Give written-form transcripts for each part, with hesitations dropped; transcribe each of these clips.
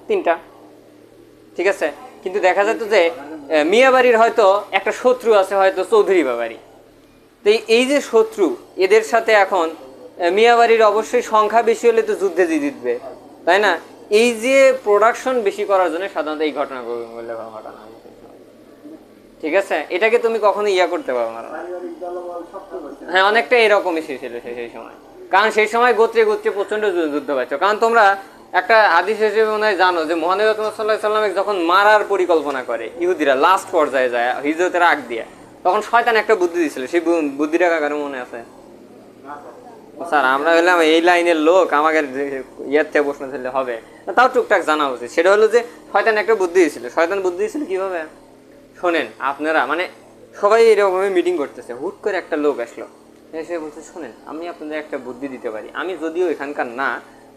3টা, ঠিক আছে। কিন্তু দেখা যেত যে মিয়াবাড়ির হয়তো একটা শত্রু আছে, হয়তো চৌধুরী বাবারি। তো এই যে শত্রু, এদের সাথে এখন মিয়াবাড়ির অবশ্যই সংখ্যা বেশি হলে তো যুদ্ধে জিতবে, তাই না? এই যে প্রোডাকশন বেশি করার জন্য সাধারণত এই ঘটনা ঘটনা, ঠিক আছে। এটাকে তুমি কখনো করতে পারো না। হ্যাঁ, অনেকটা এরকমই ছিল সেই সময়। কারণ সেই সময় গোত্রে গোত্রে প্রচন্ড যুদ্ধ পাচ্ছ। কারণ তোমরা একটা হাদিস হিসেবে মনে হয় জানো যে মুহাম্মদ সাল্লাল্লাহু আলাইহি ওয়াসাল্লাম যখন মারার পরিকল্পনা করে ইহুদিরা, লাস্ট পর্যায়ে যায় হিজরতের আগ দিয়ে, তখন শয়তান একটা বুদ্ধি দিয়েছিল। সেই বুদ্ধিটা কারো মনে আছে? স্যার আমরা হলাম এই লাইনের লোক, আমাকে ইয়ার থেকে প্রশ্ন দিলে হবে, তাও টুকটাক জানা উচিত। সেটা হলো যে শয়তান একটা বুদ্ধি দিয়েছিল। শয়তান বুদ্ধি দিয়েছিল কিভাবে? শোনেন, আপনারা মানে সবাই এরকমভাবে মিটিং করতেছে, হুট করে একটা লোক আসলো, এসে বলছে শোনেন আমি আপনাদের একটা বুদ্ধি দিতে পারি। আমি যদিও এখানকার না,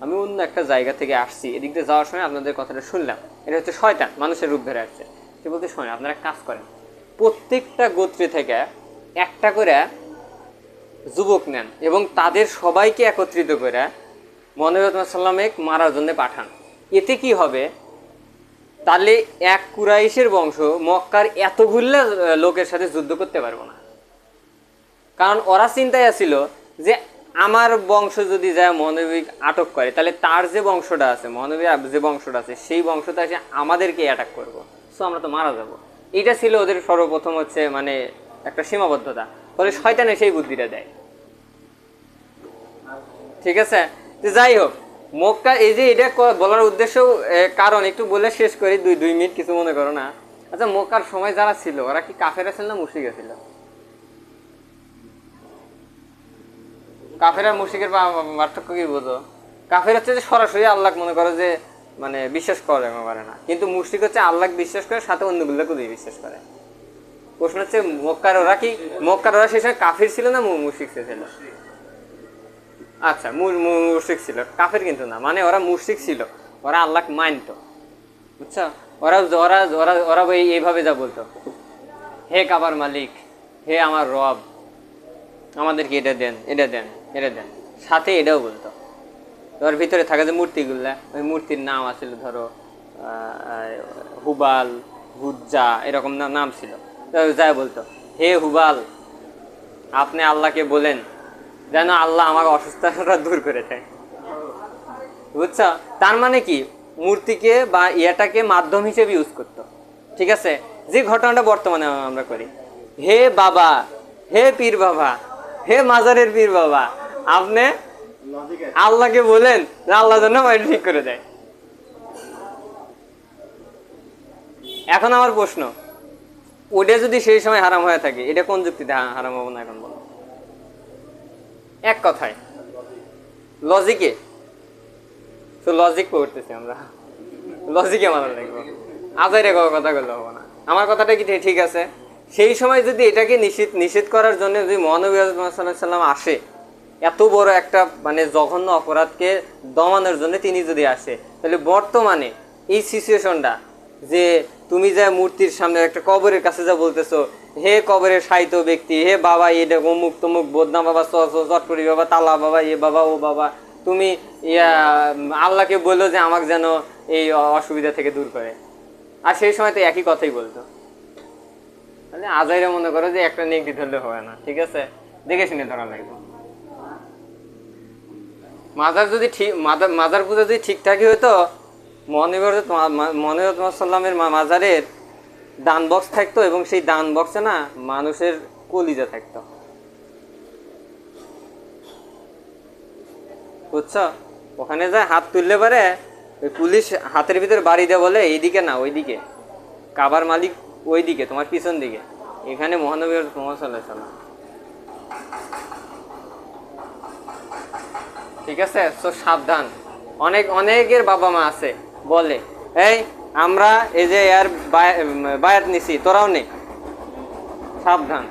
আমি অন্য একটা জায়গা থেকে আসছি, এদিক দিয়ে যাওয়ার সময় আপনাদের কথাটা শুনলাম। এটা হচ্ছে শয়তান, মানুষের রূপ ধরে আসছে। সে বলতে শোনেন আপনারা কাজ করেন, প্রত্যেকটা গোত্রে থেকে একটা করে যুবক নেন এবং তাদের সবাইকে একত্রিত করে মুহাম্মদ সাল্লামে মারার জন্য পাঠান। এতে কি হবে, তাহলে এক কুরাইশের বংশ মক্কার এতগুলো লোকের সাথে যুদ্ধ করতে পারবো না। কারণ ওরা চিন্তায় ছিল যে আমার বংশ যদি যায় মহানবী আটক করে, তাহলে তার যে বংশটা আছে, মহানবী যে বংশটা আছে, সেই বংশটা এসে আমাদেরকে অ্যাটাক করবো, সো আমরা তো মারা যাবো। এইটা ছিল ওদের সর্বপ্রথম হচ্ছে মানে একটা সীমাবদ্ধতা। ফলে শয়তানে সেই বুদ্ধিটা দেয়, ঠিক আছে। যাই হোক, মক্কা এই যে এটা বলার উদ্দেশ্য কারণ একটু বলে শেষ করি, 2 মিনিট, কিছু মনে করো না। আচ্ছা, মক্কার সময় যারা ছিল ওরা কি কাফেরা ছিল না মুশরিক ছিল? কাফের আর মুশরিকের পার্থক্য কি বোঝো? কাফের হচ্ছে যে সরাসরি আল্লাহ মনে করো যে মানে বিশ্বাস করে না, কিন্তু মুশরিক হচ্ছে আল্লাহ বিশ্বাস করে সাথে অন্যগুলোকে বিশ্বাস করে। প্রশ্ন হচ্ছে মক্কার ওরা সেই সময় কাফির ছিল না মুশরিক ছিল? আচ্ছা, মুশরিক ছিল, কাফের কিন্তু না। মানে ওরা মুশরিক ছিল, ওরা আল্লাহ মানত, বুঝছো? ওরা ওরা ওরা ওরা এইভাবে যা বলতো, হে কাবার মালিক, হে আমার রব, আমাদেরকে এটা দেন, এটা দেন, এটা দেন। সাথে এটাও বলতো। ওর ভিতরে থাকে যে মূর্তিগুলা, ওই মূর্তির নাম আছিল ধরো হুবাল, হুজ্জা, এরকম নাম ছিল। যাই বলতো, হে হুবাল, আপনি আল্লাহকে বলেন যেন আল্লাহ আমার অসুস্থতা দূর করে দেয়, বুঝছো? তার মানে কি, মূর্তিকে বা ইয়াটাকে মাধ্যম হিসেবে ইউজ করতো, ঠিক আছে। যে ঘটনাটা বর্তমানে আমরা করি, হে বাবা, হে পীর বাবা, হে মাজারের পীর বাবা, আপনি আল্লাহকে বলেন যে আল্লাহ যেন ঠিক করে দেয়। এখন আমার প্রশ্ন, ওটা যদি সেই সময় হারাম হয়ে থাকে, এটা কোন যুক্তিতে হারাম হবো না এখন বলো? এক কথায় লজিকে, তো লজিক পড়তেছি আমরা, লজিকে মানা লাগবো, আজাইরে কথা বললে হবো না। আমার কথাটা কি ঠিক আছে? সেই সময় যদি এটাকে নিষেধ করার জন্য যদি মহানবী সাল্লাম আসে, এত বড় একটা মানে জঘন্য অপরাধকে দমানোর জন্য তিনি যদি আসে, তাহলে বর্তমানে এই সিচুয়েশনটা যে তুমি যা মূর্তির সামনে একটা কবরের কাছে যা বলতেছো, হে কবরের সাহিত্য ব্যক্তি, হে বাবা এটা অমুক তমুক বদনা বাবা, চটকরি বাবা, তালা বাবা, এ বাবা, ও বাবা, তুমি আল্লাহকে বললো যে আমাকে যেন এই অসুবিধা থেকে দূর করে, আর সেই সময় তো একই কথাই বলতো। মানে আজাইরা মনে করো যে একটা নেগেটিভ ধরলে হয় না, ঠিক আছে, দেখে শুনে ধরা লাগবে। মাজার যদি মাজার পূজা যদি ঠিকঠাকই হতো, মহানবী সাল্লামের মাজারের দান বক্স থাকতো এবং সেই দান বক্সে না মানুষের কলিজা থাকতো, বুঝছো? ওখানে যায় হাত তুললে পারে, ওই পুলিশ হাতের ভিতরে বাড়ি দেয়, বলে এইদিকে না ওইদিকে, কাবার মালিক ওইদিকে, তোমার পিছন দিকে, এখানে মহানবী মুহাম্মদ সাল্লাল্লাহু আলাইহি ওয়াসাল্লাম, ঠিক আছে। তো সাবধান। অনেকের বাবা মা আছে বলে, এই আমরা এই যে এর বায়াত নিছি, তোরাও নে, সাবধান।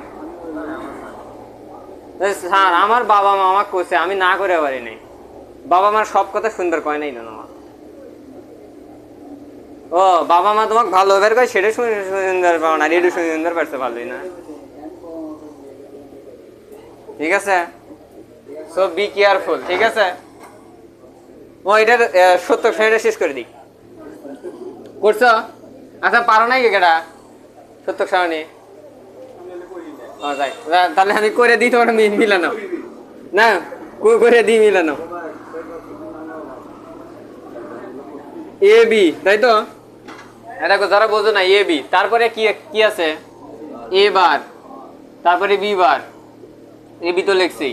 স্যার আমার বাবা মা আমাকে কইছে, আমি না করে পারি নাই। বাবা মার সব কথা সুন্দর কয় নাই না, ও বাবা মা তোমাকে ভালো বের করে সেটা সুন্দর পাও না, রেডি সুন্দর পারছে ভালোই না, ঠিক আছে। সো বি কেয়ারফুল, ঠিক আছে। ও এটার 70 শেষ করে দিই। করছো? আচ্ছা পারো নাই কেটা সত্য সারণী? ও যাই, তাহলে আমি করে দিই, তোমার মিলানো না, করে দিই মিলানো। এ বি, তাই তো? দেখো যারা বোঝো না, এ বি, তারপরে কি কি আছে? এ বার, তারপরে বি বার, এ বি তো লিখছি,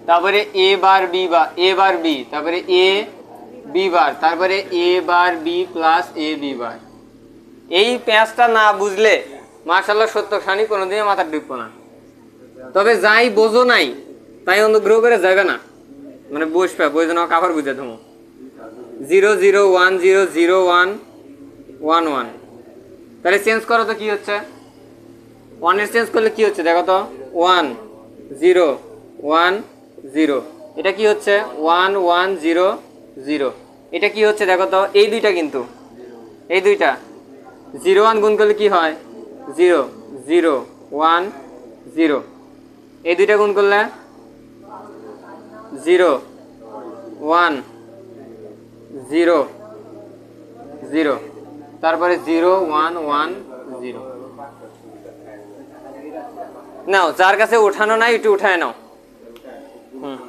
তারপরে এ বার বি বার, এ বার বি, তারপরে এ বি বার, তারপরে এ বার বি প্লাস এ বি বার। এই প্যাঁচটা না বুঝলে মাশাআল্লাহ সত্য সানি কোনোদিনই মাথা ঢুকবো না। তবে যাই বোঝো নাই তাই অনুগ্রহ করে যাবে না, মানে বসবে বই জন্য কাভার বুঝে তুমি 0 0 1 0 0 1 1 1। তাহলে চেঞ্জ করো তো কি হচ্ছে? 1 এর চেঞ্জ করলে কি হচ্ছে দেখো তো? 1 0 1 0। এটা কি হচ্ছে? 1 1 0 0। এটা কি হচ্ছে দেখো তো? এই দুইটা, কিন্তু এই দুইটা 0 1 গুণ করলে কি হয়? 0 0 1 0। এই দুইটা গুণ করলে 0 1 0 0, তারপরে 0 1 1 0। নাও, যার কাছে উঠানো নাই একটু উঠায় নাও। হুম।